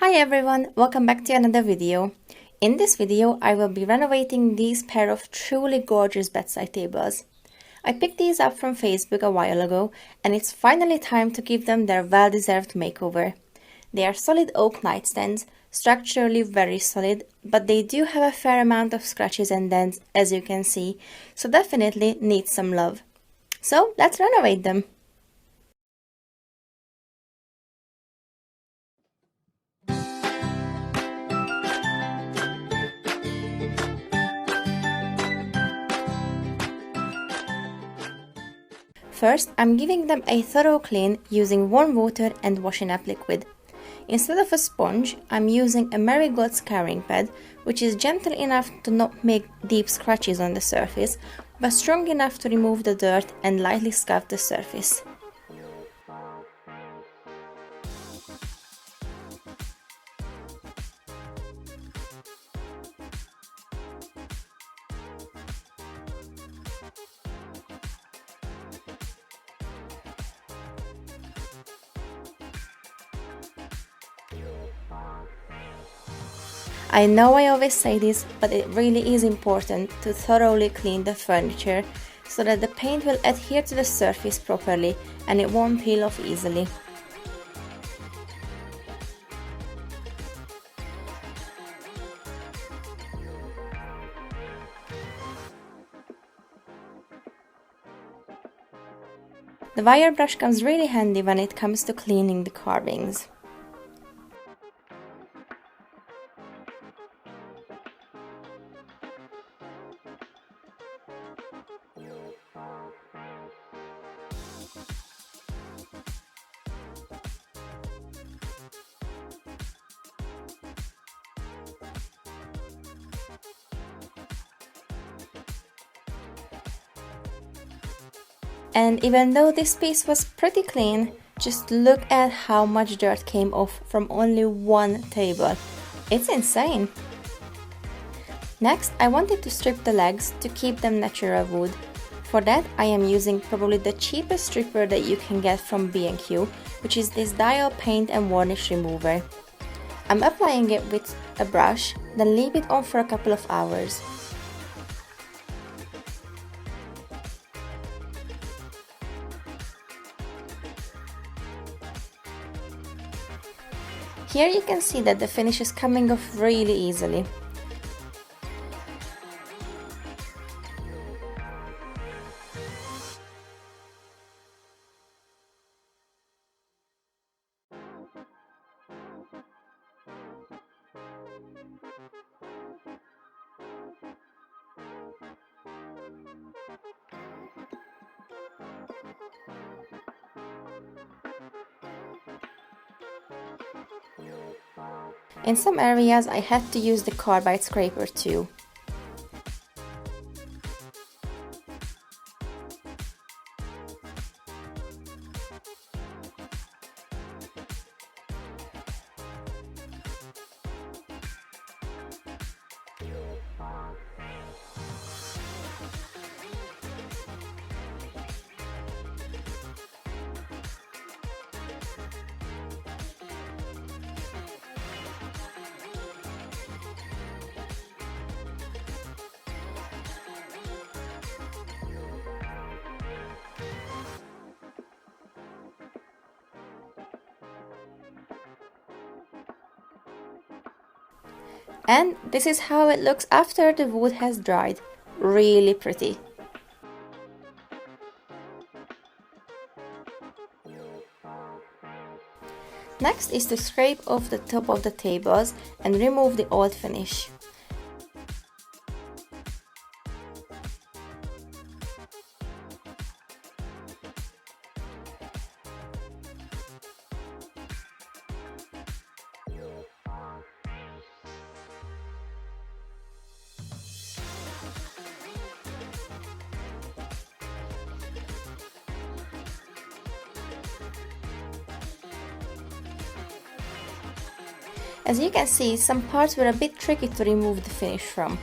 Hi everyone, welcome back to another video. In this video, I will be renovating these pair of truly gorgeous bedside tables. I picked these up from Facebook a while ago, and it's finally time to give them their well-deserved makeover. They are solid oak nightstands, structurally very solid, but they do have a fair amount of scratches and dents, as you can see, so definitely need some love. So let's renovate them. First, I'm giving them a thorough clean using warm water and washing up liquid. Instead of a sponge, I'm using a marigold scouring pad, which is gentle enough to not make deep scratches on the surface, but strong enough to remove the dirt and lightly scuff the surface. I know I always say this, but it really is important to thoroughly clean the furniture so that the paint will adhere to the surface properly and it won't peel off easily. The wire brush comes really handy when it comes to cleaning the carvings. And even though this piece was pretty clean, just look at how much dirt came off from only one table. It's insane! Next, I wanted to strip the legs to keep them natural wood. For that, I am using probably the cheapest stripper that you can get from B&Q, which is this Diall Paint and Varnish remover. I'm applying it with a brush, then leave it on for a couple of hours. Here you can see that the finish is coming off really easily. In some areas I had to use the carbide scraper too. And this is how it looks after the wood has dried. Really pretty. Next is to scrape off the top of the tables and remove the old finish. As you can see, some parts were a bit tricky to remove the finish from.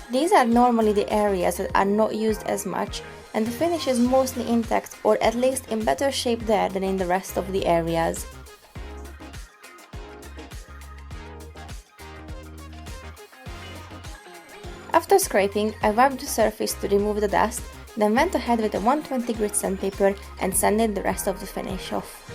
These are normally the areas that are not used as much, and the finish is mostly intact or at least in better shape there than in the rest of the areas. After scraping, I wiped the surface to remove the dust, then went ahead with a 120 grit sandpaper and sanded the rest of the finish off.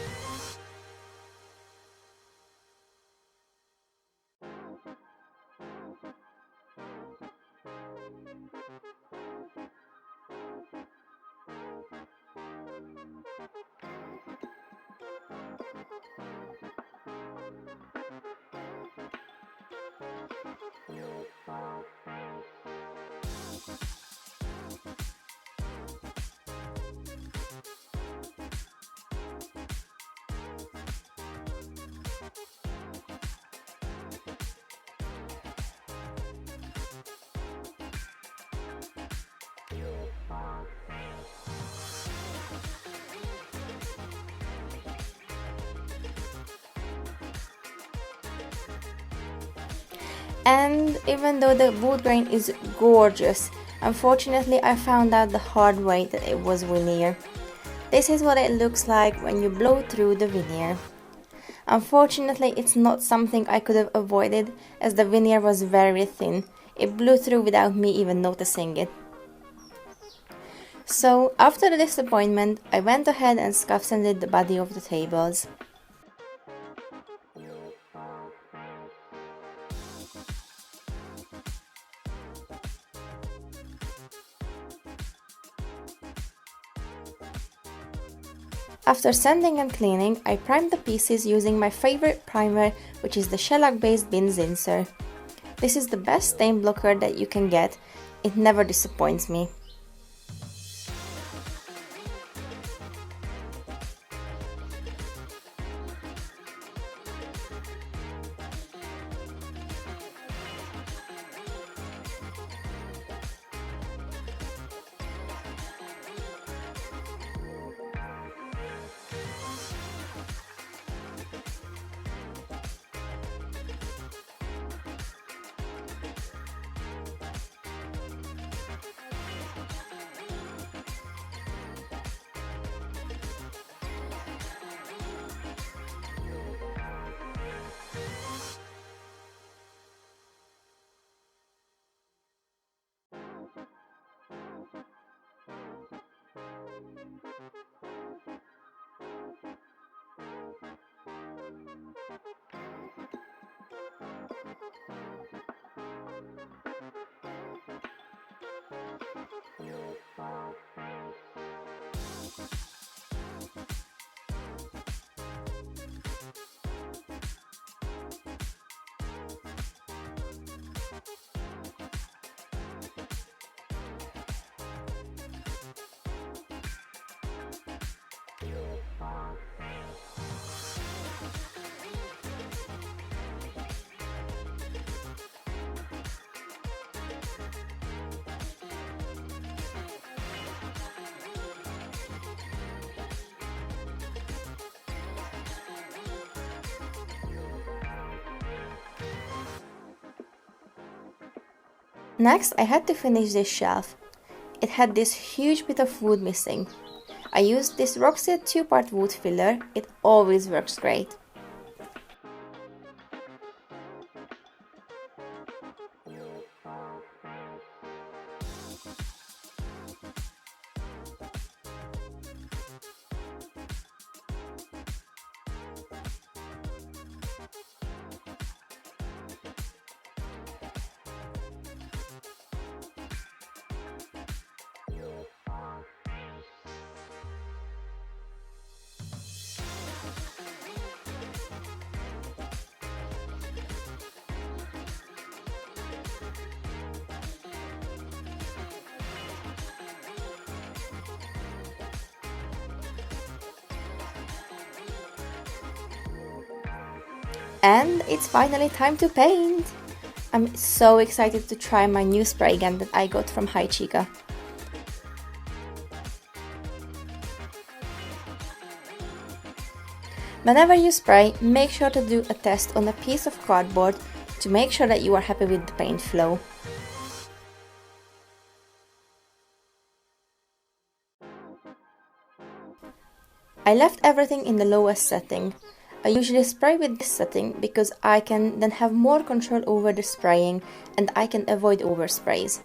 And even though the wood grain is gorgeous, unfortunately I found out the hard way that it was veneer. This is what it looks like when you blow through the veneer. Unfortunately, it's not something I could have avoided as the veneer was very thin. It blew through without me even noticing it. So, after the disappointment, I went ahead and scuff sanded the body of the tables. After sanding and cleaning, I primed the pieces using my favorite primer, which is the Shellac based Bin Zinser. This is the best stain blocker that you can get. It never disappoints me. Next, I had to finish this shelf. It had this huge bit of wood missing. I used this Roxette 2-part wood filler. It always works great. And it's finally time to paint! I'm so excited to try my new spray gun that I got from Hi Chica. Whenever you spray, make sure to do a test on a piece of cardboard to make sure that you are happy with the paint flow. I left everything in the lowest setting. I usually spray with this setting because I can then have more control over the spraying and I can avoid oversprays.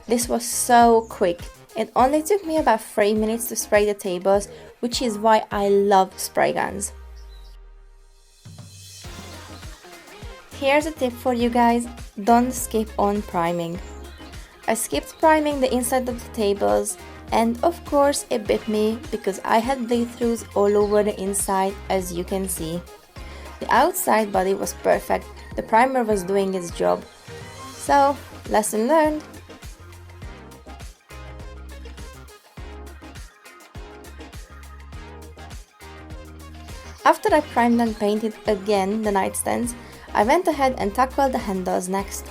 This was so quick. It only took me about 3 minutes to spray the tables, which is why I love spray guns. Here's a tip for you guys, don't skip on priming. I skipped priming the inside of the tables and of course it bit me because I had bleed-throughs all over the inside, as you can see. The outside body was perfect, the primer was doing its job. So, lesson learned! After I primed and painted again the nightstands, I went ahead and tackled the handles next.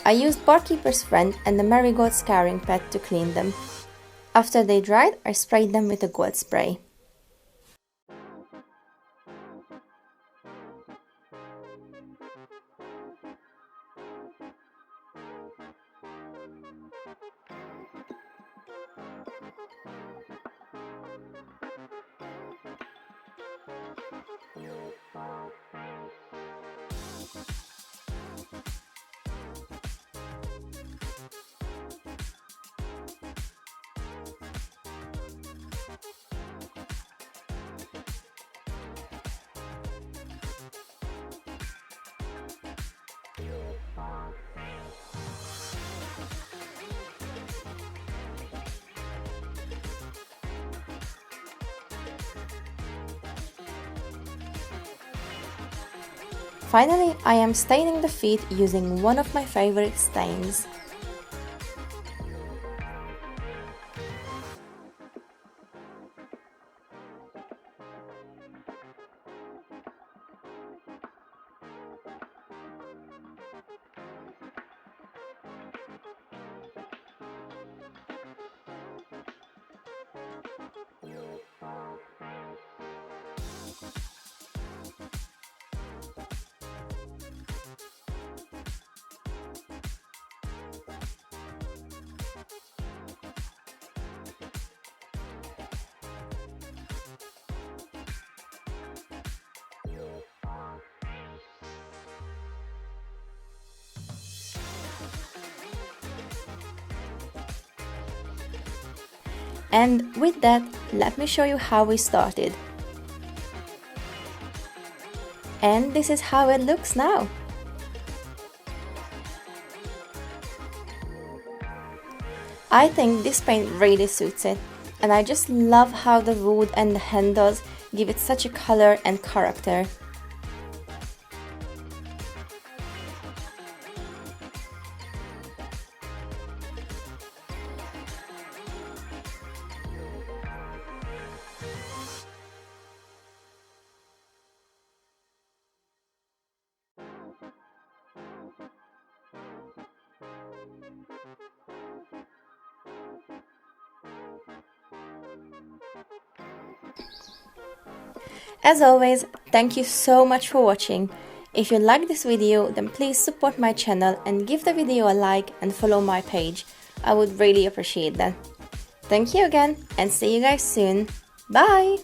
I used Barkeeper's Friend and the Marigold scouring pad to clean them. After they dried, I sprayed them with a gold spray. Finally, I am staining the feet using one of my favorite stains. And with that, let me show you how we started. And this is how it looks now. I think this paint really suits it, and I just love how the wood and the handles give it such a color and character. As always, thank you so much for watching. If you like this video, then please support my channel and give the video a like and follow my page. I would really appreciate that. Thank you again and see you guys soon. Bye!